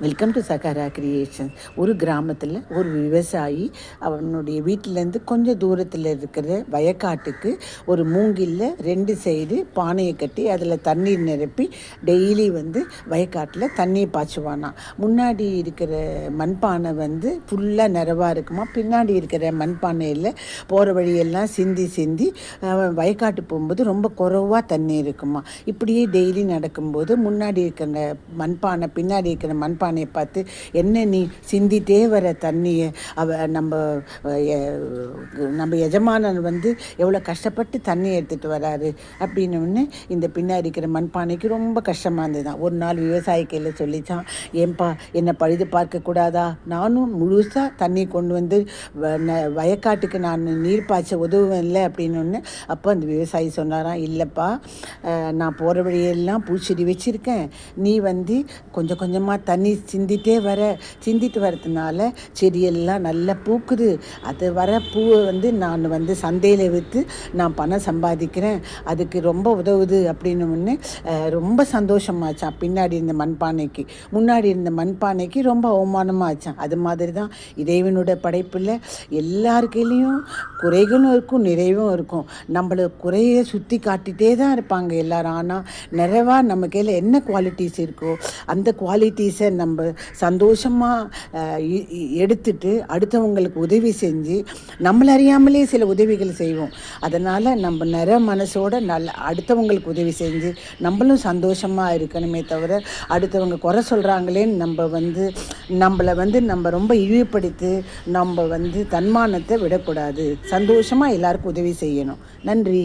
Welcome to Sahara creations. ஒரு கிராமத்தில் ஒரு விவசாயி அவனுடைய வீட்டிலேருந்து கொஞ்சம் தூரத்தில் இருக்கிற வயக்காட்டுக்கு ஒரு மூங்கில்ல 2 சைடு பானையை கட்டி அதில் தண்ணீர் நிரப்பி டெய்லி வயக்காட்டில் தண்ணியை பாய்ச்சுவானாம். முன்னாடி இருக்கிற மண்பானை ஃபுல்லாக நிறைவாக இருக்குமா, பின்னாடி இருக்கிற மண்பானையில் போகிற வழியெல்லாம் சிந்தி சிந்தி வயக்காட்டு போகும்போது ரொம்ப குறைவாக தண்ணி இருக்குமா. இப்படியே டெய்லி நடக்கும்போது முன்னாடி இருக்கிற மண்பானை பின்னாடி இருக்கிற மண்பானையை பார்த்து, என்ன நீ சிந்திட்டே வர தண்ணியை நம்ம எஜமானன் எவ்வளோ கஷ்டப்பட்டு தண்ணி எடுத்துகிட்டு வராரு அப்படின்னு இந்த பின்னாடி இருக்கிற மண்பானைக்கு ரொம்ப கஷ்டமாக இருந்ததுதான். ஒரு நாள் விவசாயி கையில் சொல்லிச்சான், ஏன்பா என்னை பழுது பார்க்கக்கூடாதா, நானும் முழுசாக தண்ணி கொண்டு வயக்காட்டுக்கு நான் நீர் பாய்ச்ச உதவுவேன் இல்லை அப்படின்னு. அப்போ அந்த விவசாயி சொன்னாராம், இல்லைப்பா, நான் போகிற வழியெல்லாம் பூச்செடி வச்சுருக்கேன், நீ கொஞ்சம் கொஞ்சமாக தண்ணி சிந்திட்டு வரதுனால செடியெல்லாம் நல்லா பூக்குது, அது வர பூவை நான் சந்தையில் விற்று நான் பணம் சம்பாதிக்கிறேன், அதுக்கு ரொம்ப உதவுது அப்படின்னு ரொம்ப சந்தோஷமாச்சான். பின்னாடி இருந்த மண்பானைக்கு முன்னாடி இருந்த மண்பானைக்கு ரொம்ப அவமானமாச்சான். அது மாதிரி தான் இறைவனோட படைப்பில் எல்லாருக்கையிலையும் குறைகளும் இருக்கும், நிறைவும் இருக்கும். நம்மளை குறைய சுற்றி காட்டிகிட்டே தான் இருப்பாங்க எல்லாரும். ஆனால் நிறைவாக நம்ம கையில் என்ன குவாலிட்டிஸ் இருக்கோ அந்த குவாலிட்டிஸை நம்ம சந்தோஷமாக எடுத்துட்டு அடுத்தவங்களுக்கு உதவி செஞ்சு நம்மளை அறியாமலே சில உதவிகள் செய்வோம். அதனால் நம்ம மனசோட அடுத்தவங்களுக்கு உதவி செஞ்சு நம்மளும் சந்தோஷமாக இருக்கணுமே தவிர அடுத்தவங்க குறை சொல்கிறாங்களேன்னு நம்மளை நம்ம ரொம்ப இழிவுபடுத்தி நம்ம தன்மானத்தை விடக்கூடாது. சந்தோஷமாக எல்லாருக்கும் உதவி செய்யணும். நன்றி.